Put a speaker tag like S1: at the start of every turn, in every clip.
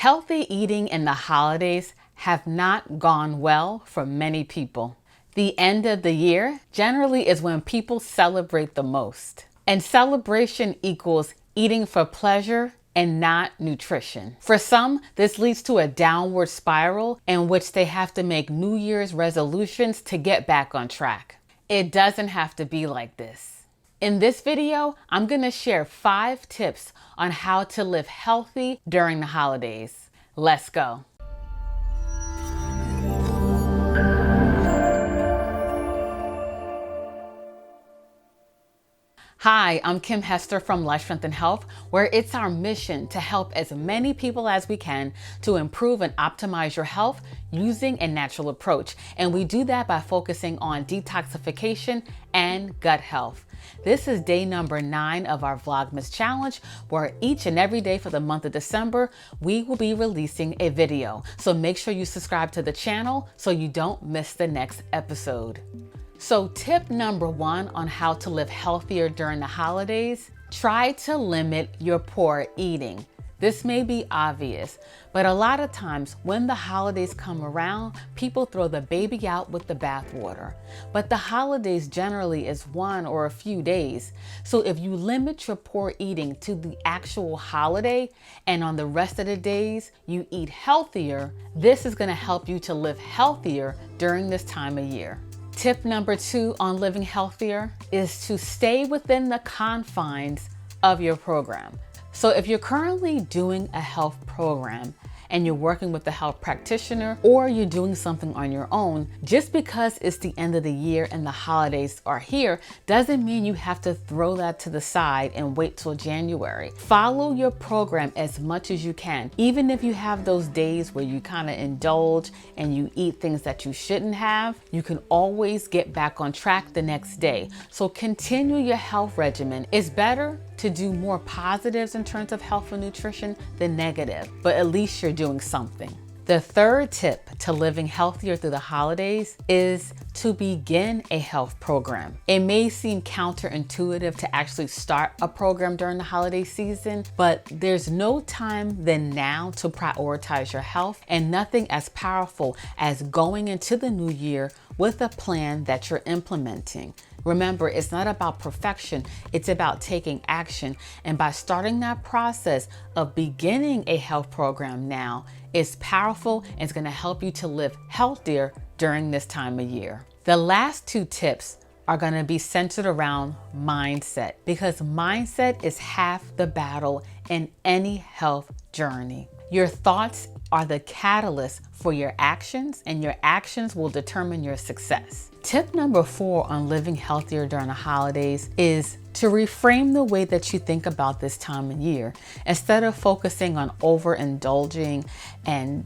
S1: Healthy eating in the holidays have not gone well for many people. The end of the year generally is when people celebrate the most. And celebration equals eating for pleasure and not nutrition. For some, this leads to a downward spiral in which they have to make New Year's resolutions to get back on track. It doesn't have to be like this. In this video, I'm gonna share 5 tips on how to live healthy during the holidays. Let's go. Hi, I'm Kim Hester from Life Strength and Health, where it's our mission to help as many people as we can to improve and optimize your health using a natural approach. And we do that by focusing on detoxification and gut health. This is day number 9 of our Vlogmas Challenge, where each and every day for the month of December, we will be releasing a video. So make sure you subscribe to the channel so you don't miss the next episode. So tip number 1 on how to live healthier during the holidays, try to limit your poor eating. This may be obvious, but a lot of times when the holidays come around, people throw the baby out with the bathwater. But the holidays generally is 1 or a few days. So if you limit your poor eating to the actual holiday and on the rest of the days you eat healthier, this is gonna help you to live healthier during this time of year. Tip number 2 on living healthier is to stay within the confines of your program. So if you're currently doing a health program and you're working with a health practitioner or you're doing something on your own, just because it's the end of the year and the holidays are here doesn't mean you have to throw that to the side and wait till January. Follow your program as much as you can. Even if you have those days where you kind of indulge and you eat things that you shouldn't have, you can always get back on track the next day. So continue your health regimen. It's better to do more positives in terms of health and nutrition than negative, but at least you're doing something. The third tip to living healthier through the holidays is to begin a health program. It may seem counterintuitive to actually start a program during the holiday season, but there's no time than now to prioritize your health, and nothing as powerful as going into the new year with a plan that you're implementing. Remember, it's not about perfection, it's about taking action. And by starting that process of beginning a health program now, it's powerful and it's gonna help you to live healthier during this time of year. The last 2 tips are gonna be centered around mindset, because mindset is half the battle in any health journey. Your thoughts are the catalyst for your actions, and your actions will determine your success. Tip number 4 on living healthier during the holidays is to reframe the way that you think about this time of year. Instead of focusing on overindulging and,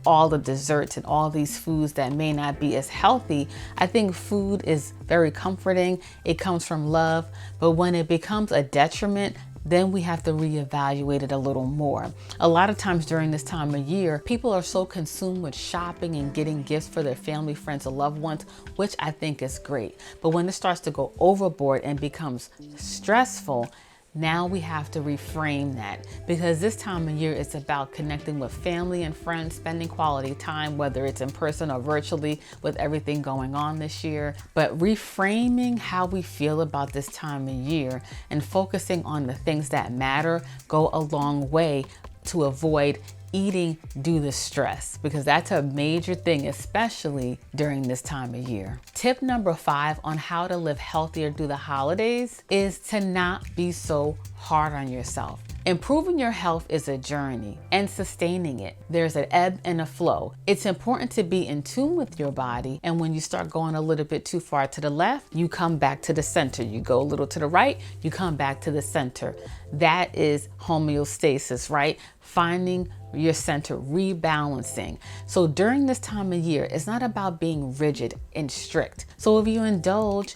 S1: all the desserts and all these foods that may not be as healthy, I think food is very comforting. It comes from love, but when it becomes a detriment, then we have to reevaluate it a little more. A lot of times during this time of year, people are so consumed with shopping and getting gifts for their family, friends, or loved ones, which I think is great. But when it starts to go overboard and becomes stressful, now we have to reframe that, because this time of year is about connecting with family and friends, spending quality time, whether it's in person or virtually with everything going on this year. But reframing how we feel about this time of year and focusing on the things that matter go a long way to avoid eating due to stress, because that's a major thing, especially during this time of year. Tip number 5 on how to live healthier through the holidays is to not be so hard on yourself. Improving your health is a journey, and sustaining it, there's an ebb and a flow. It's important to be in tune with your body, and when you start going a little bit too far to the left, you come back to the center. You go a little to the right, you come back to the center. That is homeostasis, right? Finding your center, rebalancing. So during this time of year, it's not about being rigid and strict. So if you indulge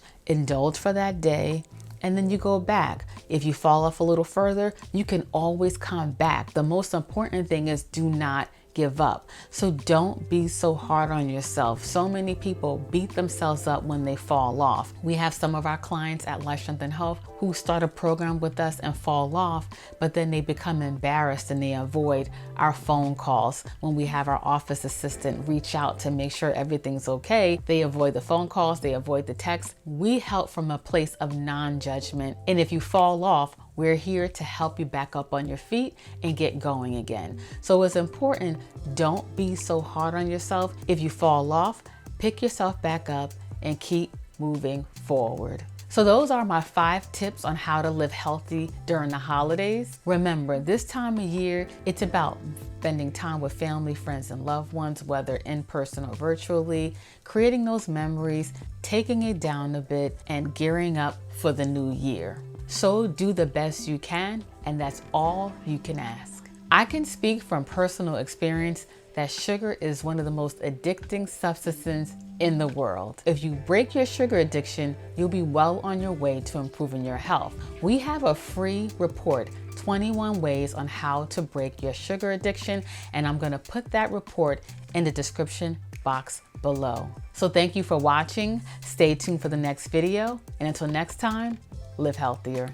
S1: for that day, and then you go back. If you fall off a little further, you can always come back. The most important thing is do not give up. So don't be so hard on yourself. So many people beat themselves up when they fall off. We have some of our clients at Life Strength and Health who start a program with us and fall off, but then they become embarrassed and they avoid our phone calls. When we have our office assistant reach out to make sure everything's okay, they avoid the phone calls, they avoid the texts. We help from a place of non-judgment. And if you fall off, we're here to help you back up on your feet and get going again. So it's important, don't be so hard on yourself. If you fall off, pick yourself back up and keep moving forward. So those are my 5 tips on how to live healthy during the holidays. Remember, this time of year, it's about spending time with family, friends, and loved ones, whether in person or virtually, creating those memories, taking it down a bit, and gearing up for the new year. So do the best you can, and that's all you can ask. I can speak from personal experience that sugar is one of the most addicting substances in the world. If you break your sugar addiction, you'll be well on your way to improving your health. We have a free report, 21 ways on how to break your sugar addiction, and I'm gonna put that report in the description box below. So thank you for watching. Stay tuned for the next video, and until next time, live healthier.